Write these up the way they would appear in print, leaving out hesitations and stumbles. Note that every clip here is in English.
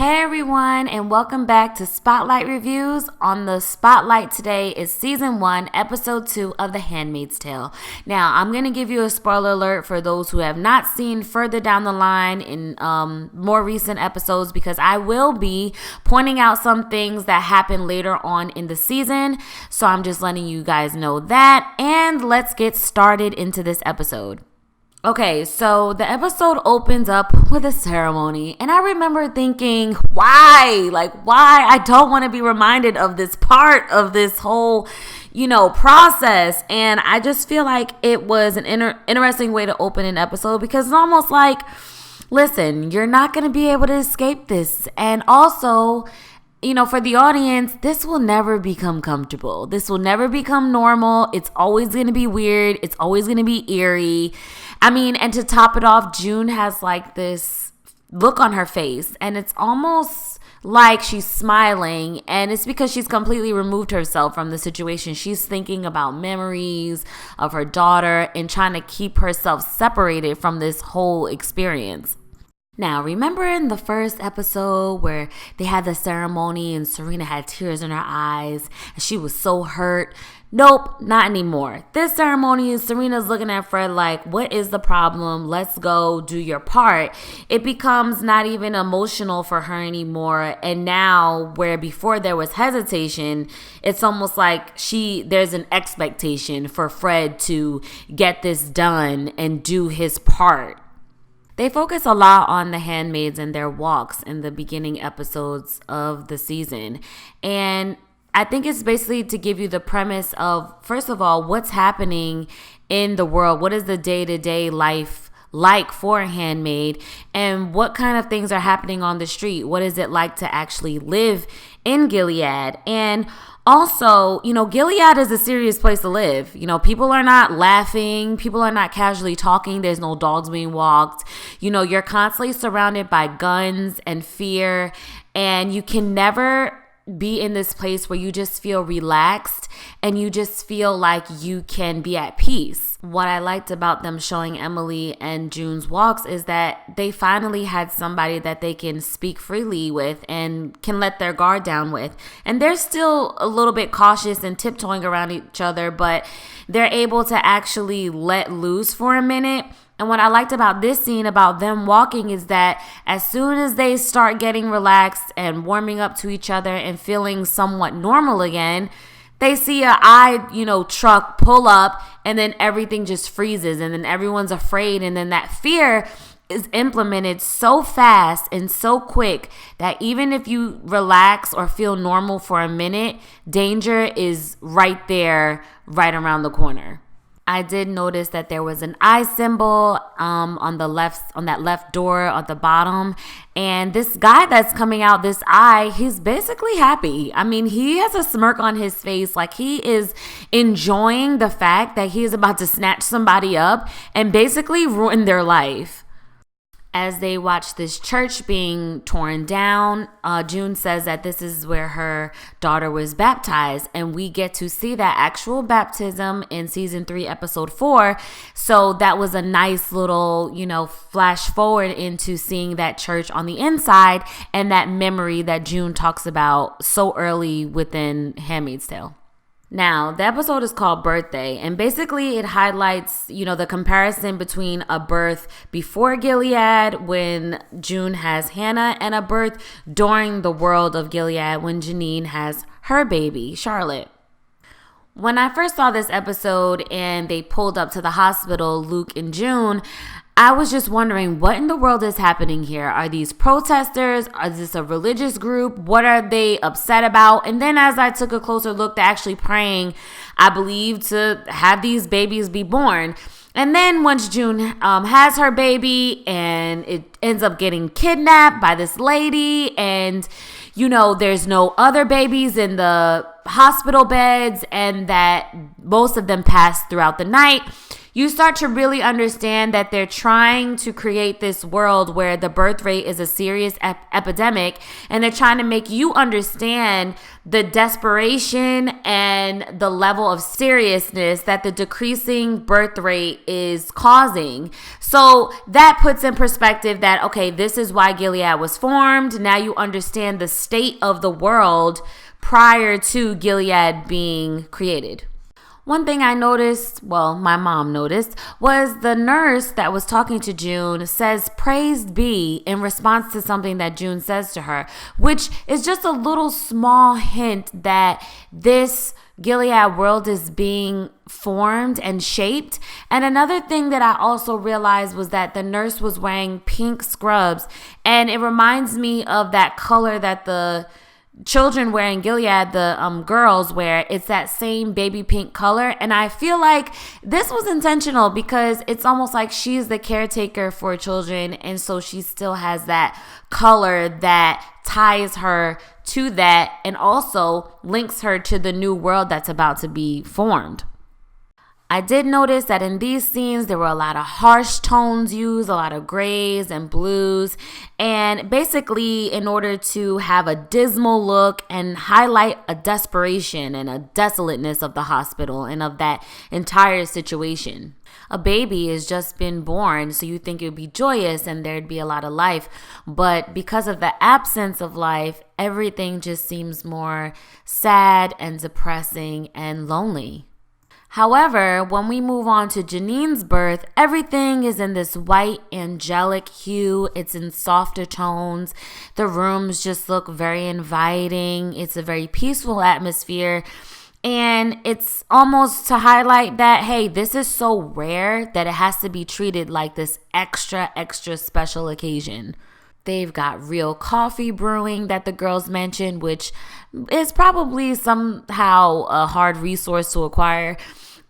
Hey everyone, and welcome back to Spotlight Reviews. On the Spotlight today is Season 1, Episode 2 of The Handmaid's Tale. Now, I'm going to give you a spoiler alert for those who have not seen further down the line in more recent episodes, because I will be pointing out some things that happen later on in the season. So I'm just letting you guys know that, and let's get started into this episode. Okay, so the episode opens up with a ceremony, and I remember thinking, why? Why? I don't want to be reminded of this part of this whole, process. And I just feel like it was an interesting way to open an episode, because it's almost like, listen, you're not going to be able to escape this. And also, for the audience, this will never become comfortable. This will never become normal. It's always going to be weird. It's always going to be eerie. And to top it off, June has this look on her face, and it's almost like she's smiling, and it's because she's completely removed herself from the situation. She's thinking about memories of her daughter and trying to keep herself separated from this whole experience. Now, remember in the first episode where they had the ceremony and Serena had tears in her eyes and she was so hurt? Nope, not anymore. This ceremony is Serena's looking at Fred like, what is the problem? Let's go do your part. It becomes not even emotional for her anymore. And now, where before there was hesitation, it's almost like there's an expectation for Fred to get this done and do his part. They focus a lot on the handmaids and their walks in the beginning episodes of the season. And I think it's basically to give you the premise of, first of all, what's happening in the world. What is the day-to-day life like for a handmaid? And what kind of things are happening on the street? What is it like to actually live in Gilead? And also, Gilead is a serious place to live. People are not laughing. People are not casually talking. There's no dogs being walked. You're constantly surrounded by guns and fear. And you can never be in this place where you just feel relaxed and you just feel like you can be at peace. What I liked about them showing Emily and June's walks is that they finally had somebody that they can speak freely with and can let their guard down with. And they're still a little bit cautious and tiptoeing around each other, but they're able to actually let loose for a minute. And what I liked about this scene about them walking is that as soon as they start getting relaxed and warming up to each other and feeling somewhat normal again, they see a truck pull up, and then everything just freezes, and then everyone's afraid, and then that fear is implemented so fast and so quick that even if you relax or feel normal for a minute, danger is right there, right around the corner. I did notice that there was an eye symbol on that left door at the bottom. And this guy that's coming out this eye, he's basically happy. He has a smirk on his face, like he is enjoying the fact that he is about to snatch somebody up and basically ruin their life. As they watch this church being torn down, June says that this is where her daughter was baptized, and we get to see that actual baptism in Season 3, Episode 4. So that was a nice little, flash forward into seeing that church on the inside and that memory that June talks about so early within Handmaid's Tale. Now, the episode is called Birthday, and basically it highlights, the comparison between a birth before Gilead when June has Hannah and a birth during the world of Gilead when Janine has her baby, Charlotte. When I first saw this episode and they pulled up to the hospital, Luke and June, I was just wondering, what in the world is happening here? Are these protesters? Is this a religious group? What are they upset about? And then as I took a closer look, they're actually praying, I believe, to have these babies be born. And then once June has her baby and it ends up getting kidnapped by this lady, and there's no other babies in the hospital beds, and that most of them passed throughout the night. you start to really understand that they're trying to create this world where the birth rate is a serious epidemic, and they're trying to make you understand the desperation and the level of seriousness that the decreasing birth rate is causing. So that puts in perspective that, okay, this is why Gilead was formed. Now you understand the state of the world prior to Gilead being created. One thing I noticed, well, my mom noticed, was the nurse that was talking to June says praised be in response to something that June says to her, which is just a little small hint that this Gilead world is being formed and shaped. And another thing that I also realized was that the nurse was wearing pink scrubs, and it reminds me of that color that the children wearing Gilead, the girls wear. It's that same baby pink color, and I feel like this was intentional because it's almost like she's the caretaker for children, and so she still has that color that ties her to that and also links her to the new world that's about to be formed. I did notice that in these scenes, there were a lot of harsh tones used, a lot of grays and blues, and basically in order to have a dismal look and highlight a desperation and a desolateness of the hospital and of that entire situation. A baby has just been born, so you think it would be joyous and there'd be a lot of life, but because of the absence of life, everything just seems more sad and depressing and lonely. However, when we move on to Janine's birth, everything is in this white angelic hue. It's in softer tones. The rooms just look very inviting. It's a very peaceful atmosphere. And it's almost to highlight that, hey, this is so rare that it has to be treated like this extra special occasion. They've got real coffee brewing that the girls mentioned, which is probably somehow a hard resource to acquire.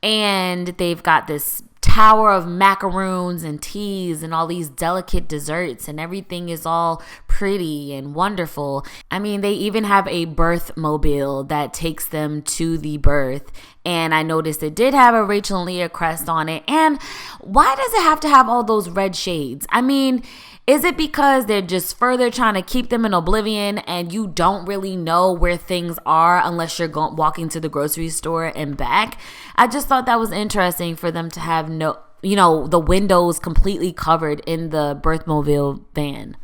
And they've got this tower of macaroons and teas and all these delicate desserts, and everything is all pretty and wonderful. I mean, they even have a birth mobile that takes them to the birth. And I noticed it did have a Rachel and Leah crest on it. And why does it have to have all those red shades? I mean, is it because they're just further trying to keep them in oblivion and you don't really know where things are unless you're walking to the grocery store and back? I just thought that was interesting for them to have the windows completely covered in the birthmobile van.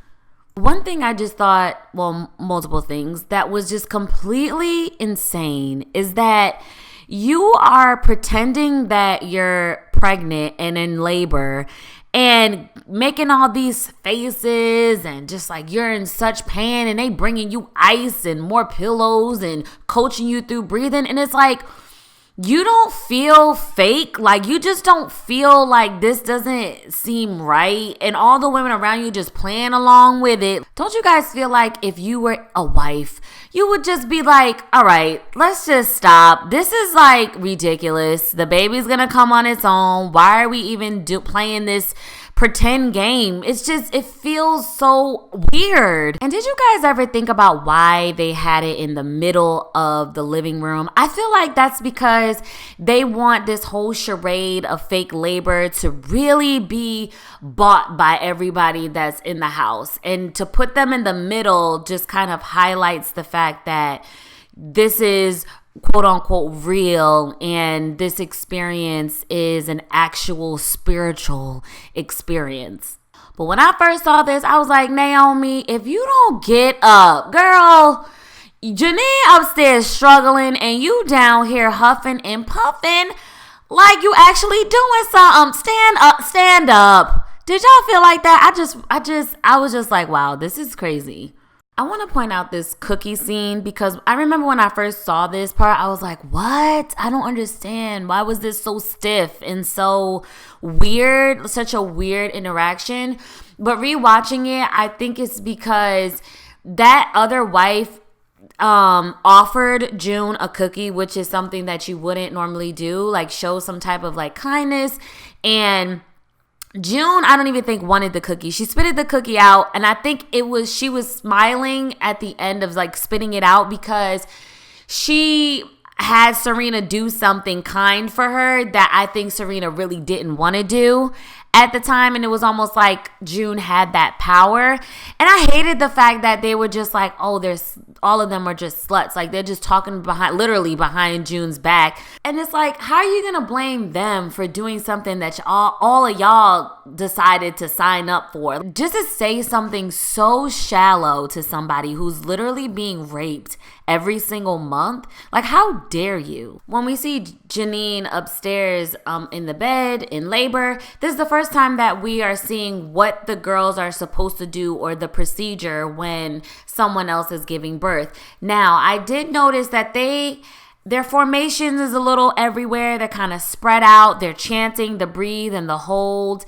One thing I just thought, well, multiple things, that was just completely insane is that you are pretending that you're pregnant and in labor and making all these faces and just like you're in such pain, and they bringing you ice and more pillows and coaching you through breathing. And it's like, you don't feel fake. Like, you just don't feel like this doesn't seem right. And all the women around you just playing along with it. Don't you guys feel like if you were a wife, you would just be like, all right, let's just stop. This is like ridiculous. The baby's going to come on its own. Why are we even playing this pretend game? It's just, it feels so weird. And did you guys ever think about why they had it in the middle of the living room? I feel like that's because they want this whole charade of fake labor to really be bought by everybody that's in the house. And to put them in the middle just kind of highlights the fact that this is quote unquote real, and this experience is an actual spiritual experience. But when I first saw this, I was like, Naomi, if you don't get up, girl, Janine upstairs struggling and you down here huffing and puffing like you actually doing something. Stand up. Did y'all feel like that? I was just like, wow, this is crazy. I want to point out this cookie scene because I remember when I first saw this part, I was like, what? I don't understand. Why was this so stiff and so weird? Such a weird interaction. But rewatching it, I think it's because that other wife offered June a cookie, which is something that you wouldn't normally do, like show some type of like kindness. And June, I don't even think wanted the cookie. She spitted the cookie out, and I think she was smiling at the end of like spitting it out because she had Serena do something kind for her that I think Serena really didn't want to do at the time, and it was almost like June had that power. And I hated the fact that they were just like, oh, there's all of them are just sluts. Like, they're just talking literally behind June's back. And it's like, how are you gonna blame them for doing something that all of y'all decided to sign up for? Just to say something so shallow to somebody who's literally being raped every single month. Like, how dare you? When we see Janine upstairs in the bed in labor, this is the first time that we are seeing what the girls are supposed to do or the procedure when someone else is giving birth. Now, I did notice that their formations is a little everywhere. They're kind of spread out. They're chanting the breathe and the hold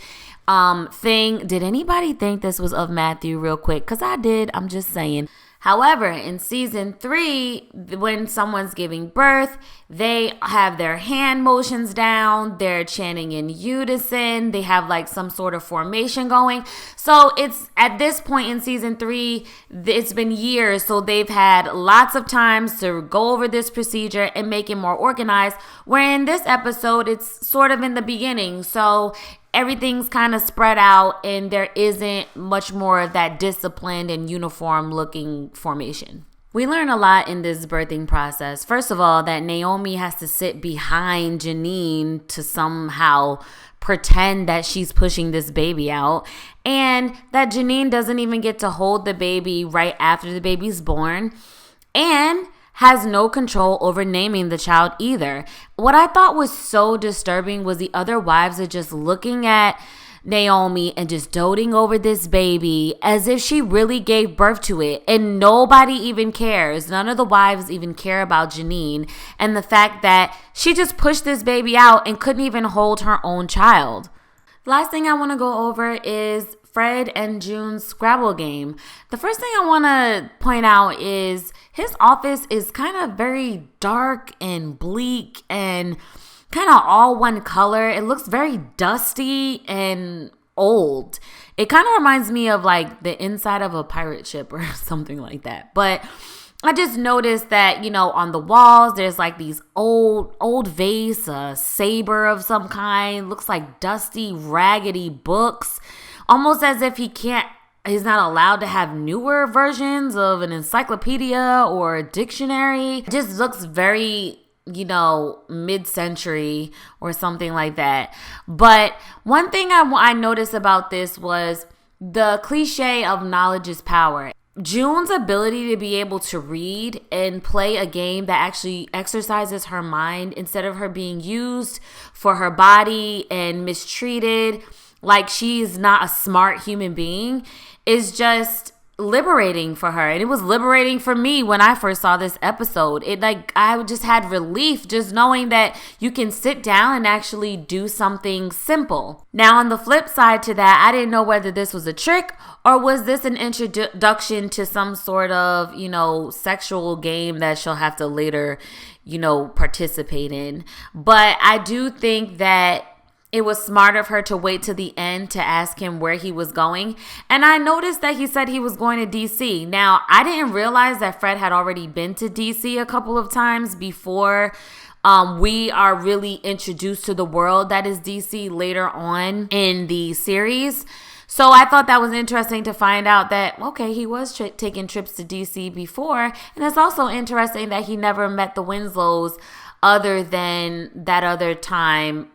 thing. Did anybody think this was of Matthew real quick? Because I did. I'm just saying. However, in season 3, when someone's giving birth, they have their hand motions down. They're chanting in unison. They have like some sort of formation going. So it's at this point in season 3, it's been years. So they've had lots of times to go over this procedure and make it more organized. Where in this episode, it's sort of in the beginning. So everything's kind of spread out and there isn't much more of that disciplined and uniform looking formation. We learn a lot in this birthing process. First of all, that Naomi has to sit behind Janine to somehow pretend that she's pushing this baby out, and that Janine doesn't even get to hold the baby right after the baby's born, and has no control over naming the child either. What I thought was so disturbing was the other wives are just looking at Naomi and just doting over this baby as if she really gave birth to it, and nobody even cares. None of the wives even care about Janine and the fact that she just pushed this baby out and couldn't even hold her own child. Last thing I want to go over is Fred and June's Scrabble game. The first thing I want to point out is his office is kind of very dark and bleak and kind of all one color. It looks very dusty and old. It kind of reminds me of like the inside of a pirate ship or something like that. But I just noticed that, on the walls, there's like these old vase, a saber of some kind, looks like dusty, raggedy books, almost as if he's not allowed to have newer versions of an encyclopedia or a dictionary. It just looks very, mid-century or something like that. But one thing I noticed about this was the cliche of knowledge is power. June's ability to be able to read and play a game that actually exercises her mind instead of her being used for her body and mistreated like she's not a smart human being is just liberating for her. And it was liberating for me when I first saw this episode. I just had relief just knowing that you can sit down and actually do something simple. Now, on the flip side to that, I didn't know whether this was a trick or was this an introduction to some sort of, sexual game that she'll have to later, participate in. But I do think that it was smart of her to wait to the end to ask him where he was going. And I noticed that he said he was going to DC. Now, I didn't realize that Fred had already been to DC a couple of times before we are really introduced to the world that is DC later on in the series. So I thought that was interesting to find out that, okay, he was taking trips to DC before. And it's also interesting that he never met the Winslows other than that other time,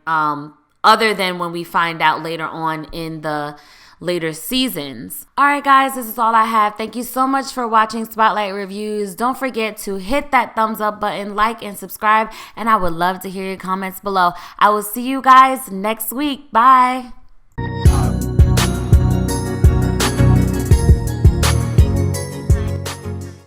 other than when we find out later on in the later seasons. All right, guys, this is all I have. Thank you so much for watching Spotlight Reviews. Don't forget to hit that thumbs up button, like, and subscribe. And I would love to hear your comments below. I will see you guys next week. Bye.